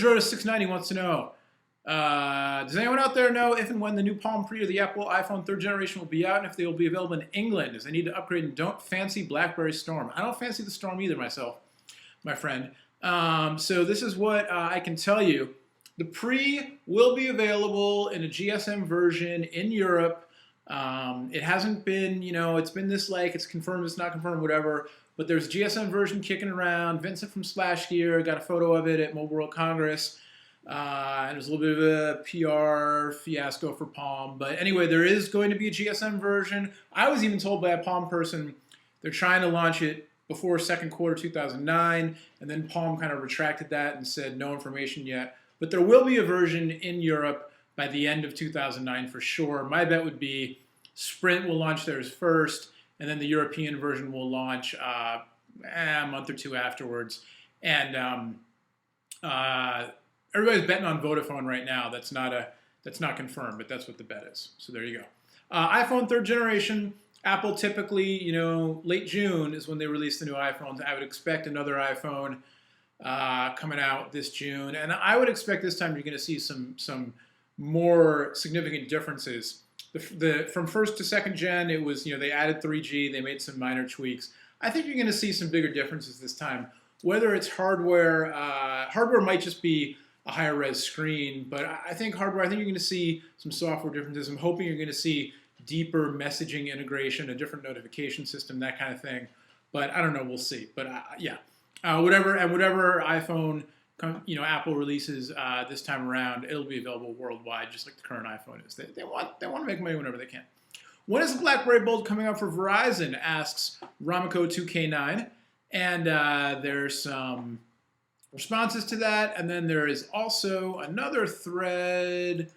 Jordan690 wants to know, does anyone out there know if and when the new Palm Pre or the Apple iPhone 3rd generation will be out, and if they will be available in England, as I need to upgrade and don't fancy BlackBerry Storm? I don't fancy the Storm either myself, my friend. So this is what I can tell you. The Pre will be available in a GSM version in Europe. It hasn't been, it's been this like, it's confirmed, it's not confirmed, whatever. But there's a GSM version kicking around. Vincent from Splash Gear got a photo of it at Mobile World Congress. And it was a little bit of a PR fiasco for Palm. But anyway, there is going to be a GSM version. I was even told by a Palm person they're trying to launch it before second quarter 2009. And then Palm kind of retracted that and said no information yet. But there will be a version in Europe by the end of 2009 for sure. My bet would be Sprint will launch theirs first, and then the European version will launch a month or two afterwards. And everybody's betting on Vodafone right now. That's not confirmed, but that's what the bet is. So there you go. iPhone 3rd generation. Apple typically, late June is when they release the new iPhones. I would expect another iPhone coming out this June, and I would expect this time you're going to see some more significant differences. From first to second gen, it was they added 3G, they made some minor tweaks. I think you're going to see some bigger differences this time. Whether it's hardware, hardware might just be a higher res screen, but I think hardware. I think you're going to see some software differences. I'm hoping you're going to see deeper messaging integration, a different notification system, that kind of thing. But I don't know. We'll see. But yeah. Whatever iPhone Apple releases this time around, it'll be available worldwide, just like the current iPhone is. They want to make money whenever they can. When is the BlackBerry Bold coming out for Verizon? Asks Ramako2K9, and there's some responses to that, and then there is also another thread.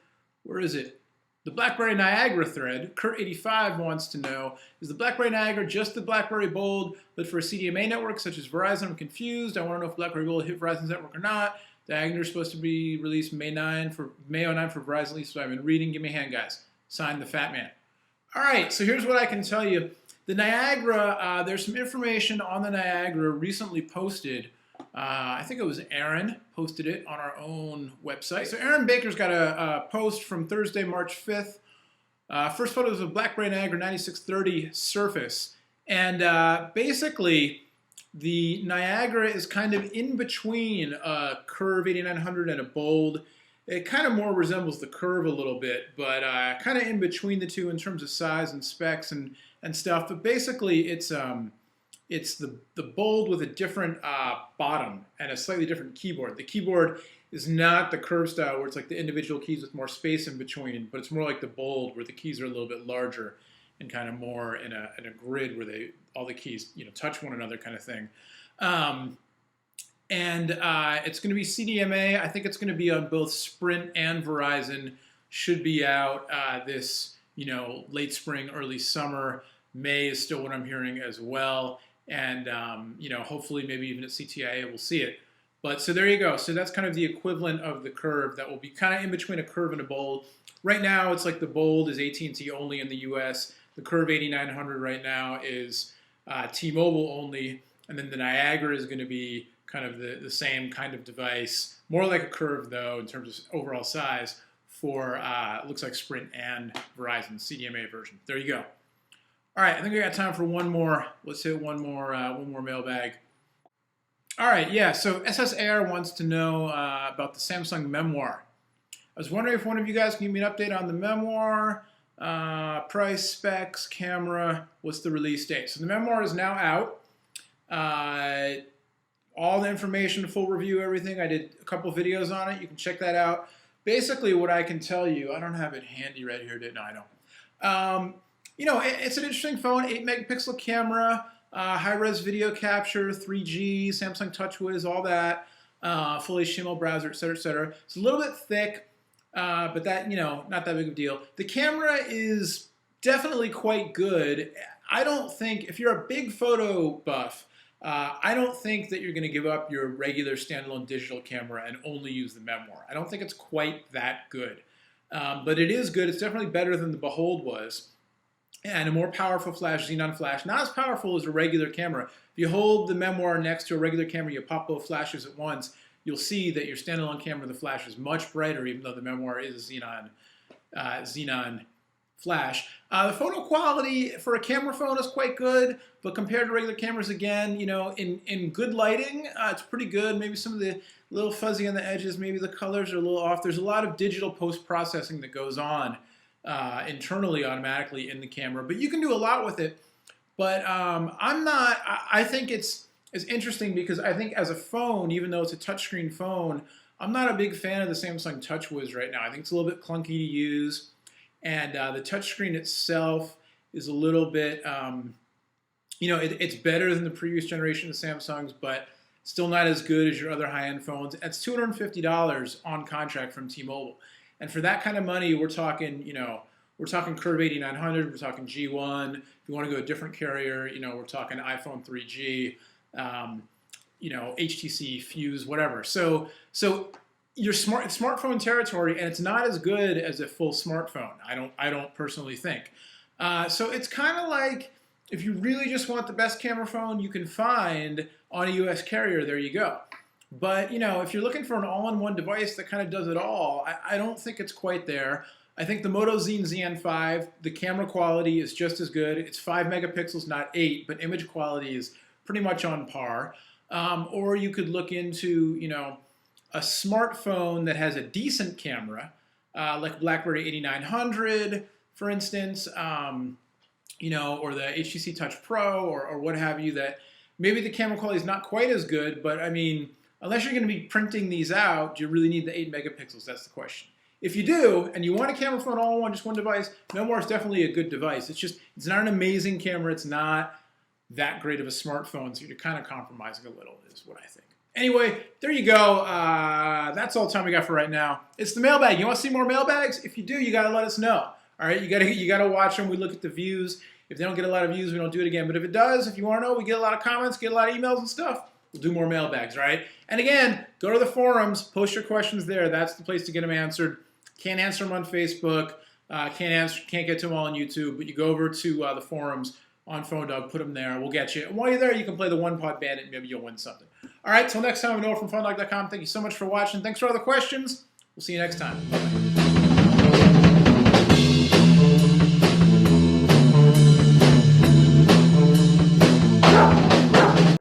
Where is it? The BlackBerry Niagara thread. Kurt85 wants to know, is the BlackBerry Niagara just the BlackBerry Bold, but for a CDMA network such as Verizon? I'm confused. I want to know if BlackBerry Bold hit Verizon's network or not. The Niagara is supposed to be released May 09 for Verizon, at least what I've been reading. Give me a hand, guys. Signed, the Fat Man. All right, so here's what I can tell you. The Niagara, there's some information on the Niagara recently posted. I think it was Aaron posted it on our own website. So Aaron Baker's got a post from Thursday, March 5th. First photos of BlackBerry Niagara 9630 Surface. And basically, the Niagara is kind of in between a Curve 8900 and a Bold. It kind of more resembles the Curve a little bit, but kind of in between the two in terms of size and specs and stuff. But basically, it's the Bold with a different bottom and a slightly different keyboard. The keyboard is not the Curve style where it's like the individual keys with more space in between, but it's more like the Bold where the keys are a little bit larger and kind of more in a grid where all the keys touch one another kind of thing. It's going to be CDMA. I think it's going to be on both Sprint and Verizon. Should be out this late spring, early summer. May is still what I'm hearing as well. And, hopefully maybe even at CTIA we'll see it. But so there you go. So that's kind of the equivalent of the Curve that will be kind of in between a Curve and a Bold. Right now it's like the Bold is AT&T only in the US. The Curve 8900 right now is T-Mobile only. And then the Niagara is going to be kind of the same kind of device. More like a Curve though in terms of overall size for looks like Sprint and Verizon CDMA version. There you go. All right, I think we got time for one more. Let's hit one more mailbag. All right, yeah. So SSAR wants to know about the Samsung Memoir. I was wondering if one of you guys can give me an update on the Memoir, price, specs, camera. What's the release date? So the Memoir is now out. All the information, full review, everything. I did a couple videos on it. You can check that out. Basically, what I can tell you, I don't have it handy right here. No, I don't. It's an interesting phone, 8-megapixel camera, high-res video capture, 3G, Samsung TouchWiz, all that, full HTML browser, et cetera, et cetera. It's a little bit thick, but that, not that big of a deal. The camera is definitely quite good. I don't think, if you're a big photo buff, I don't think that you're going to give up your regular standalone digital camera and only use the Memoir. I don't think it's quite that good. But it is good. It's definitely better than the Behold was. And a more powerful flash, Xenon flash. Not as powerful as a regular camera. If you hold the Memoir next to a regular camera, you pop both flashes at once, you'll see that your standalone camera, the flash, is much brighter, even though the Memoir is Xenon flash. The photo quality for a camera phone is quite good, but compared to regular cameras, again, in good lighting, it's pretty good. Maybe some of the little fuzzy on the edges, maybe the colors are a little off. There's a lot of digital post-processing that goes on internally, automatically in the camera, but you can do a lot with it. But I think it's interesting because I think as a phone, even though it's a touchscreen phone, I'm not a big fan of the Samsung TouchWiz right now. I think it's a little bit clunky to use. And the touchscreen itself is a little bit, it's better than the previous generation of Samsungs, but still not as good as your other high-end phones. It's $250 on contract from T-Mobile. And for that kind of money, we're talking, Curve 8900, we're talking G1. If you want to go a different carrier, we're talking iPhone 3G, HTC, Fuse, whatever. So you're smartphone territory, and it's not as good as a full smartphone. I don't personally think. So it's kind of like if you really just want the best camera phone you can find on a U.S. carrier, there you go. But if you're looking for an all-in-one device that kind of does it all, I don't think it's quite there. I think the Moto Z and ZN5, the camera quality is just as good. It's 5 megapixels, not 8, but image quality is pretty much on par. Or you could look into, a smartphone that has a decent camera, like BlackBerry 8900, for instance, or the HTC Touch Pro, or what have you, that maybe the camera quality is not quite as good, but I mean, unless you're going to be printing these out, do you really need the 8 megapixels? That's the question. If you do, and you want a camera phone all in one, just one device, Memoir is definitely a good device. It's not an amazing camera. It's not that great of a smartphone, so you're kind of compromising a little, is what I think. Anyway, there you go. That's all the time we got for right now. It's the mailbag. You want to see more mailbags? If you do, you got to let us know. All right, you got to watch them. We look at the views. If they don't get a lot of views, we don't do it again. But if it does, if you want to know, we get a lot of comments, get a lot of emails and stuff. We'll do more mailbags, right? And again, go to the forums, post your questions there. That's the place to get them answered. Can't answer them on Facebook. Can't get to them all on YouTube. But you go over to the forums on PhoneDog, put them there. We'll get you. And while you're there, you can play the One Pod Bandit. Maybe you'll win something. All right, till next time, Noah from PhoneDog.com. Thank you so much for watching. Thanks for all the questions. We'll see you next time. Bye-bye.